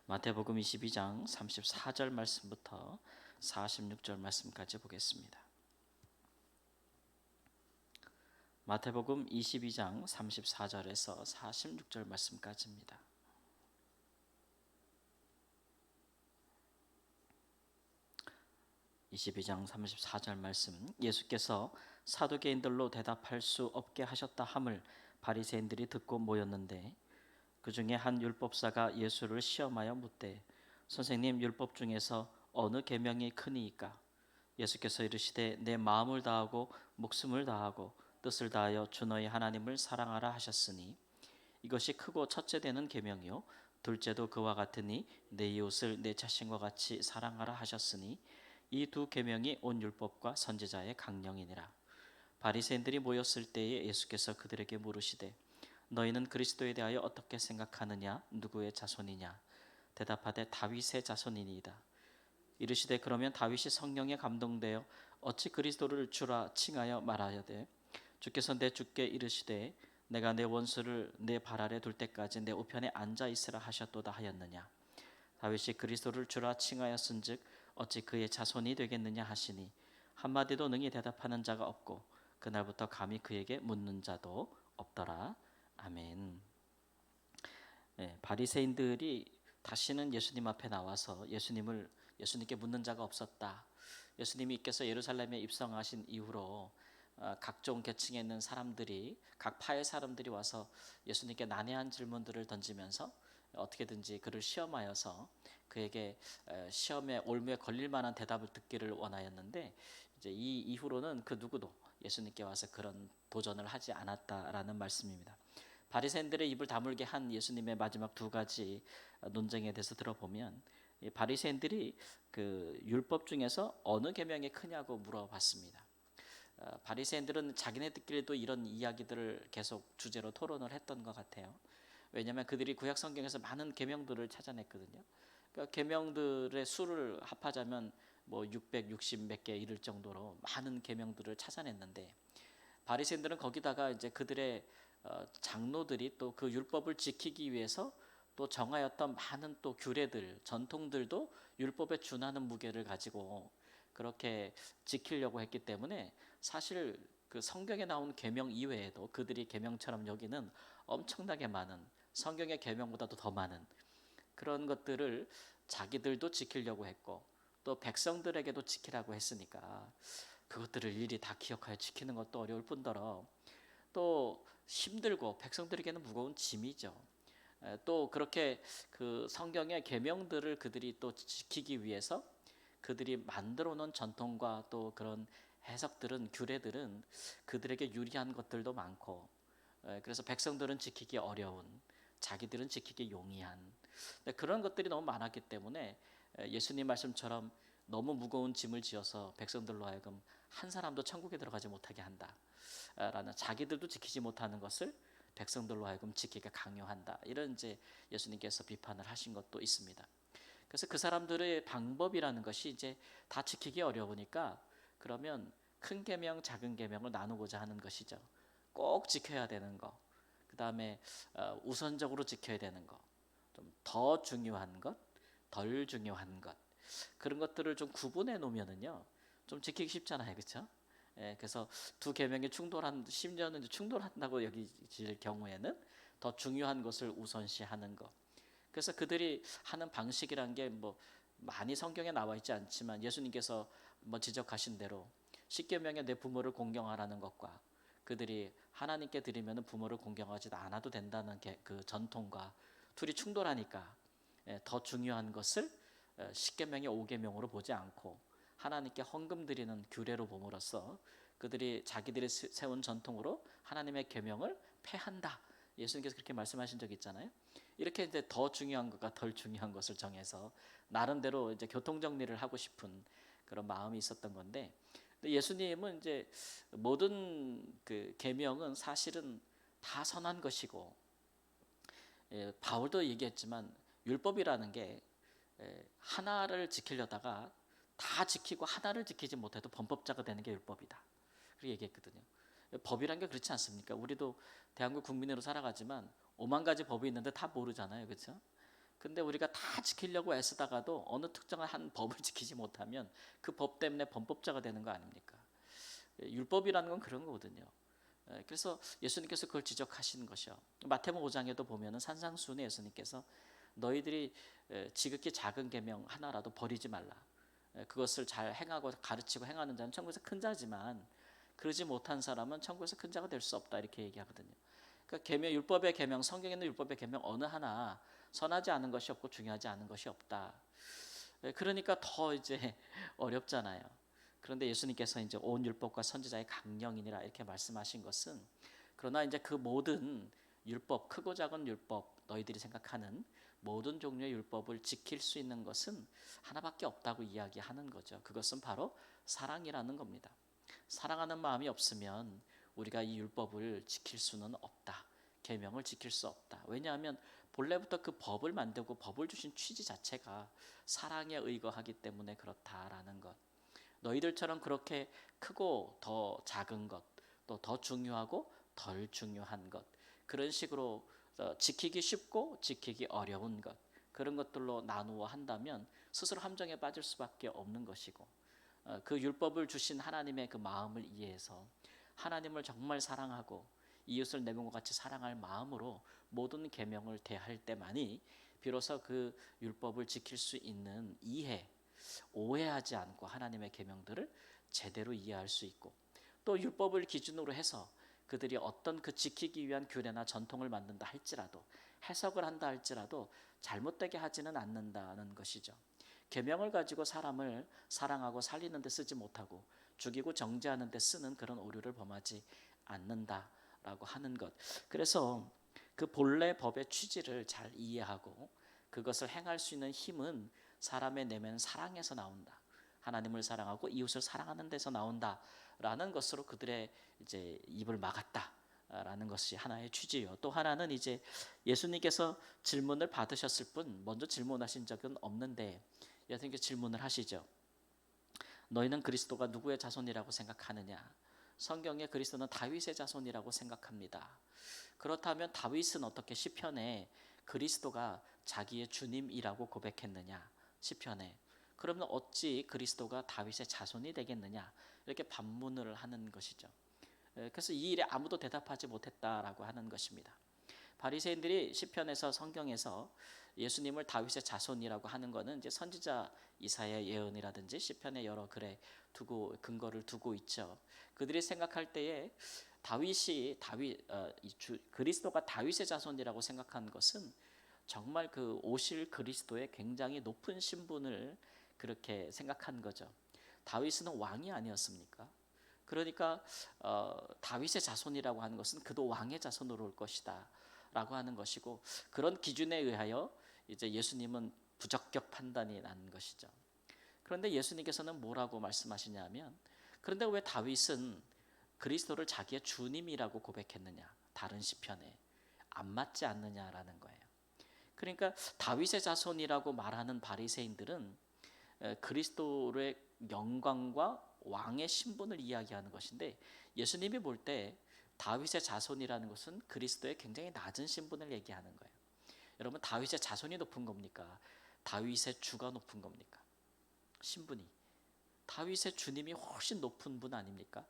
마태복음 22장 34절 말씀부터 46절 말씀까지 보겠습니다. 마태복음 22장 34절에서 46절 말씀까지입니다. (22장 34절) 말씀. 예수께서 사두개인들로 대답할 수 없게 하셨다 함을 바리새인들이 듣고 모였는데 그 중에 한 율법사가 예수를 시험하여 묻되 선생님, 율법 중에서 어느 계명이 크니이까? 예수께서 이르시되 내 마음을 다하고 목숨을 다하고 뜻을 다하여 주 너희 하나님을 사랑하라 하셨으니 이것이 크고 첫째 되는 계명이요 둘째도 그와 같으니 내 이웃을 내 자신과 같이 사랑하라 하셨으니 이 두 계명이 온 율법과 선지자의 강령이니라. 바리새인들이 모였을 때에 예수께서 그들에게 물으시되 너희는 그리스도에 대하여 어떻게 생각하느냐? 누구의 자손이냐? 대답하되 다윗의 자손이니이다. 이르시되 그러면 다윗이 성령에 감동되어 어찌 그리스도를 주라 칭하여 말하여되 주께서 내 주께 이르시되 내가 내 원수를 내 발 아래 둘 때까지 내 우편에 앉아 있으라 하셨도다 하였느냐? 다윗이 그리스도를 주라 칭하였은즉 어찌 그의 자손이 되겠느냐 하시니 한마디도 능히 대답하는 자가 없고 그날부터 감히 그에게 묻는 자도 없더라. 아멘. 바리새인들이 다시는 예수님 앞에 나와서 예수님께 묻는 자가 없었다. 예수님께서 예루살렘에 입성하신 이후로 각종 계층에 있는 사람들이, 각 파의 사람들이 와서 예수님께 난해한 질문들을 던지면서 어떻게든지 그를 시험하여서 그에게 시험에 올무에 걸릴 만한 대답을 듣기를 원하였는데, 이제 이 이후로는 그 누구도 예수님께 와서 그런 도전을 하지 않았다라는 말씀입니다. 바리새인들의 입을 다물게 한 예수님의 마지막 두 가지 논쟁에 대해서 들어보면, 바리새인들이 그 율법 중에서 어느 계명이 크냐고 물어봤습니다. 바리새인들은 자기네들끼리도 이런 이야기들을 계속 주제로 토론을 했던 것 같아요. 왜냐하면 그들이 구약 성경에서 많은 계명들을 찾아냈거든요. 그러니까 계명들의 수를 합하자면 뭐 660 몇 개 이를 정도로 많은 계명들을 찾아냈는데, 바리새인들은 거기다가 이제 그들의 장로들이 또 그 율법을 지키기 위해서 또 정하였던 많은 또 규례들, 전통들도 율법에 준하는 무게를 가지고 그렇게 지키려고 했기 때문에 사실 그 성경에 나온 계명 이외에도 그들이 계명처럼 여기는 엄청나게 많은, 성경의 계명보다도 더 많은 그런 것들을 자기들도 지키려고 했고 또 백성들에게도 지키라고 했으니까 그것들을 일일이 다 기억하여 지키는 것도 어려울 뿐더러 또 힘들고 백성들에게는 무거운 짐이죠. 또 그렇게 그 성경의 계명들을 그들이 또 지키기 위해서 그들이 만들어 놓은 전통과 또 그런 해석들은, 규례들은 그들에게 유리한 것들도 많고, 그래서 백성들은 지키기 어려운, 자기들은 지키기 용이한 그런 것들이 너무 많았기 때문에 예수님 말씀처럼 너무 무거운 짐을 지어서 백성들로 하여금 한 사람도 천국에 들어가지 못하게 한다라는, 자기들도 지키지 못하는 것을 백성들로 하여금 지키게 강요한다, 이런 이제 예수님께서 비판을 하신 것도 있습니다. 그래서 그 사람들의 방법이라는 것이 이제 다 지키기 어려우니까 그러면 큰 계명, 작은 계명을 나누고자 하는 것이죠. 꼭 지켜야 되는 거, 그 다음에 우선적으로 지켜야 되는 거, 좀 더 중요한 것, 덜 중요한 것, 그런 것들을 좀 구분해 놓으면은요 좀 지키기 쉽잖아요, 그렇죠? 그래서 두 계명이 심지어는 충돌한다고 여기질 경우에는 더 중요한 것을 우선시하는 것. 그래서 그들이 하는 방식이란 게 뭐 많이 성경에 나와 있지 않지만 예수님께서 뭐 지적하신 대로 십계명에 내 부모를 공경하라는 것과 그들이 하나님께 드리면 부모를 공경하지 않아도 된다는 그 전통과 둘이 충돌하니까 더 중요한 것을 십계명의 5계명으로 보지 않고 하나님께 헌금 드리는 규례로 봄으로써 그들이 자기들이 세운 전통으로 하나님의 계명을 폐한다. 예수님께서 그렇게 말씀하신 적 있잖아요. 이렇게 이제 더 중요한 것과 덜 중요한 것을 정해서 나름대로 이제 교통 정리를 하고 싶은 그런 마음이 있었던 건데, 예수님은 이제 모든 그 계명은 사실은 다 선한 것이고, 바울도 얘기했지만 율법이라는 게 하나를 지키려다가 다 지키고 하나를 지키지 못해도 범법자가 되는 게 율법이다, 그렇게 얘기했거든요. 법이란 게 그렇지 않습니까? 우리도 대한민국 국민으로 살아가지만 5만 가지 법이 있는데 다 모르잖아요, 그렇죠? 근데 우리가 다 지키려고 애쓰다가도 어느 특정한 한 법을 지키지 못하면 그 법 때문에 범법자가 되는 거 아닙니까? 율법이라는 건 그런 거거든요. 그래서 예수님께서 그걸 지적하시는 것이요. 마태복음 5장에도 보면은 산상수훈에 예수님께서 너희들이 지극히 작은 계명 하나라도 버리지 말라. 그것을 잘 행하고 가르치고 행하는 자는 천국에서 큰 자지만 그러지 못한 사람은 천국에서 큰 자가 될 수 없다 이렇게 얘기하거든요. 그러니까 계명 율법의 계명 성경에 있는 율법의 계명 어느 하나 선하지 않은 것이 없고 중요하지 않은 것이 없다. 그러니까 더 이제 어렵잖아요. 그런데 예수님께서 이제 온 율법과 선지자의 강령이니라 이렇게 말씀하신 것은 그러나 이제 그 모든 율법 크고 작은 율법 너희들이 생각하는 모든 종류의 율법을 지킬 수 있는 것은 하나밖에 없다고 이야기하는 거죠. 그것은 바로 사랑이라는 겁니다. 사랑하는 마음이 없으면 우리가 이 율법을 지킬 수는 없다. 계명을 지킬 수 없다. 왜냐하면 본래부터 그 법을 만들고 법을 주신 취지 자체가 사랑에 의거하기 때문에 그렇다라는 것. 너희들처럼 그렇게 크고 더 작은 것, 또 더 중요하고 덜 중요한 것, 그런 식으로 지키기 쉽고 지키기 어려운 것, 그런 것들로 나누어 한다면 스스로 함정에 빠질 수밖에 없는 것이고, 그 율법을 주신 하나님의 그 마음을 이해해서 하나님을 정말 사랑하고 이웃을 내 몸과 같이 사랑할 마음으로 모든 계명을 대할 때만이 비로소 그 율법을 지킬 수 있는 이해, 오해하지 않고 하나님의 계명들을 제대로 이해할 수 있고, 또 율법을 기준으로 해서 그들이 어떤 그 지키기 위한 규례나 전통을 만든다 할지라도 해석을 한다 할지라도 잘못되게 하지는 않는다는 것이죠. 계명을 가지고 사람을 사랑하고 살리는 데 쓰지 못하고 죽이고 정죄하는 데 쓰는 그런 오류를 범하지 않는다라고 하는 것. 그래서 그 본래 법의 취지를 잘 이해하고 그것을 행할 수 있는 힘은 사람의 내면 사랑에서 나온다. 하나님을 사랑하고 이웃을 사랑하는 데서 나온다라는 것으로 그들의 이제 입을 막았다라는 것이 하나의 취지요. 또 하나는 이제 예수님께서 질문을 받으셨을 뿐 먼저 질문하신 적은 없는데 예수님께서 질문을 하시죠. 너희는 그리스도가 누구의 자손이라고 생각하느냐? 성경에 그리스도는 다윗의 자손이라고 생각합니다. 그렇다면 다윗은 어떻게 시편에 그리스도가 자기의 주님이라고 고백했느냐? 시편에. 그러면 어찌 그리스도가 다윗의 자손이 되겠느냐? 이렇게 반문을 하는 것이죠. 그래서 이 일에 아무도 대답하지 못했다라고 하는 것입니다. 바리새인들이 시편에서 성경에서 예수님을 다윗의 자손이라고 하는 것은 이제 선지자 이사야 예언이라든지 시편의 여러 글에 두고 근거를 두고 있죠. 그들이 생각할 때에 그리스도가 다윗의 자손이라고 생각한 것은 정말 그 오실 그리스도의 굉장히 높은 신분을 그렇게 생각한 거죠. 다윗은 왕이 아니었습니까? 그러니까 다윗의 자손이라고 하는 것은 그도 왕의 자손으로 올 것이다 라고 하는 것이고, 그런 기준에 의하여 이제 예수님은 부적격 판단이 난 것이죠. 그런데 예수님께서는 뭐라고 말씀하시냐면, 그런데 왜 다윗은 그리스도를 자기의 주님이라고 고백했느냐, 다른 시편에 안 맞지 않느냐라는 거예요. 그러니까 다윗의 자손이라고 말하는 바리새인들은 그리스도의 영광과 왕의 신분을 이야기하는 것인데, 예수님이 볼 때 다윗의 자손이라는 것은 그리스도의 굉장히 낮은 신분을 얘기하는 거예요. 여러분, 다윗의 자손이 높은 겁니까? 다윗의 주가 높은 겁니까? 신분이. 다윗의 주님이 훨씬 높은 분 아닙니까?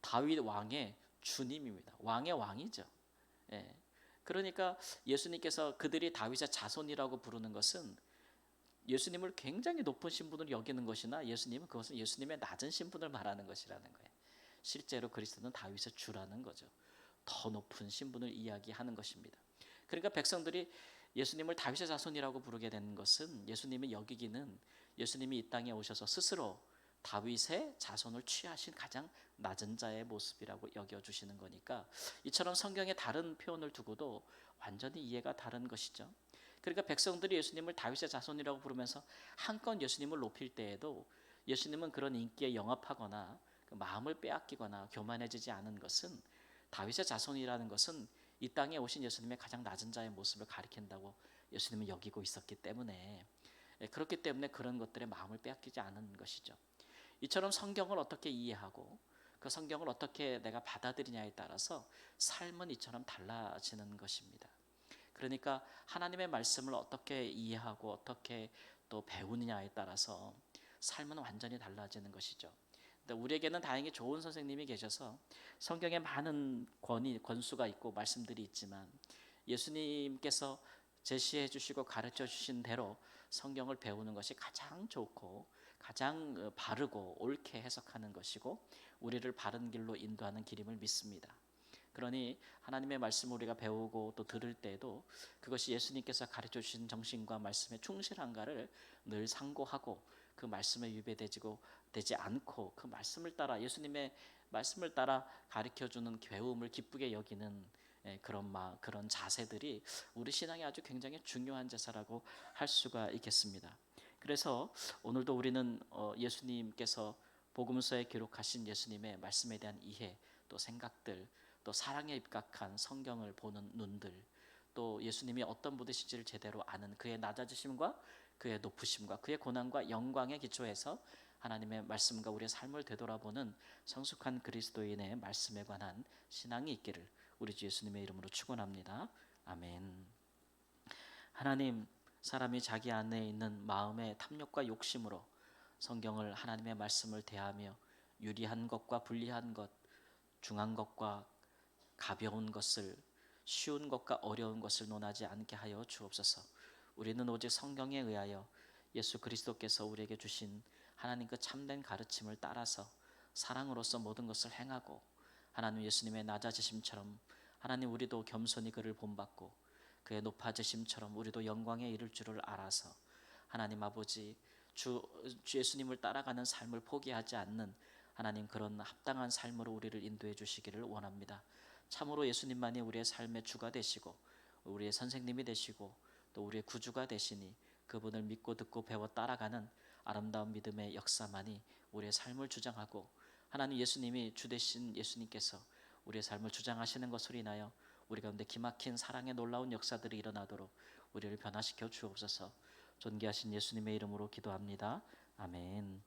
다윗 왕의 주님입니다. 왕의 왕이죠. 예. 그러니까 예수님께서 그들이 다윗의 자손이라고 부르는 것은 예수님을 굉장히 높은 신분으로 여기는 것이나 예수님은 그것은 예수님의 낮은 신분을 말하는 것이라는 거예요. 실제로 그리스도는 다윗의 주라는 거죠. 더 높은 신분을 이야기하는 것입니다. 그러니까 백성들이 예수님을 다윗의 자손이라고 부르게 된 것은 예수님이 여기기는 예수님이 이 땅에 오셔서 스스로 다윗의 자손을 취하신 가장 낮은 자의 모습이라고 여겨주시는 거니까, 이처럼 성경의 다른 표현을 두고도 완전히 이해가 다른 것이죠. 그러니까 백성들이 예수님을 다윗의 자손이라고 부르면서 한껏 예수님을 높일 때에도 예수님은 그런 인기에 영합하거나 그 마음을 빼앗기거나 교만해지지 않은 것은, 다윗의 자손이라는 것은 이 땅에 오신 예수님의 가장 낮은 자의 모습을 가리킨다고 예수님은 여기고 있었기 때문에, 그렇기 때문에 그런 것들에 마음을 빼앗기지 않은 것이죠. 이처럼 성경을 어떻게 이해하고 그 성경을 어떻게 내가 받아들이냐에 따라서 삶은 이처럼 달라지는 것입니다. 그러니까 하나님의 말씀을 어떻게 이해하고 어떻게 또 배우느냐에 따라서 삶은 완전히 달라지는 것이죠. 근데 우리에게는 다행히 좋은 선생님이 계셔서 성경에 많은 권수가 있고 말씀들이 있지만 예수님께서 제시해 주시고 가르쳐 주신 대로 성경을 배우는 것이 가장 좋고 가장 바르고 옳게 해석하는 것이고 우리를 바른 길로 인도하는 길임을 믿습니다. 그러니 하나님의 말씀을 우리가 배우고 또 들을 때에도 그것이 예수님께서 가르쳐 주신 정신과 말씀에 충실한가를 늘 상고하고 그 말씀에 되지 않고 그 말씀을 따라 예수님의 말씀을 따라 가르쳐 주는 배움을 기쁘게 여기는 그런 자세들이 우리 신앙에 아주 굉장히 중요한 자세라고 할 수가 있겠습니다. 그래서 오늘도 우리는 예수님께서 복음서에 기록하신 예수님의 말씀에 대한 이해, 또 생각들, 또 사랑에 입각한 성경을 보는 눈들, 또 예수님이 어떤 분이신지를 제대로 아는 그의 낮아지심과 그의 높으심과 그의 고난과 영광에 기초해서 하나님의 말씀과 우리의 삶을 되돌아보는 성숙한 그리스도인의 말씀에 관한 신앙이 있기를 우리 주 예수님의 이름으로 축원합니다. 아멘. 하나님, 사람이 자기 안에 있는 마음의 탐욕과 욕심으로 성경을 하나님의 말씀을 대하며 유리한 것과 불리한 것, 중한 것과 가벼운 것을, 쉬운 것과 어려운 것을 논하지 않게 하여 주옵소서. 우리는 오직 성경에 의하여 예수 그리스도께서 우리에게 주신 하나님 그 참된 가르침을 따라서 사랑으로서 모든 것을 행하고 하나님 예수님의 낮아지심처럼 하나님 우리도 겸손히 그를 본받고 그의 높아지심처럼 우리도 영광에 이를 줄을 알아서 하나님 아버지 주 예수님을 따라가는 삶을 포기하지 않는 하나님 그런 합당한 삶으로 우리를 인도해 주시기를 원합니다. 참으로 예수님만이 우리의 삶의 주가 되시고 우리의 선생님이 되시고 또 우리의 구주가 되시니 그분을 믿고 듣고 배워 따라가는 아름다운 믿음의 역사만이 우리의 삶을 주장하고 하나님 예수님이 주 되신 예수님께서 우리의 삶을 주장하시는 것으로 인하여 우리 가운데 기막힌 사랑의 놀라운 역사들이 일어나도록 우리를 변화시켜 주옵소서. 존귀하신 예수님의 이름으로 기도합니다. 아멘.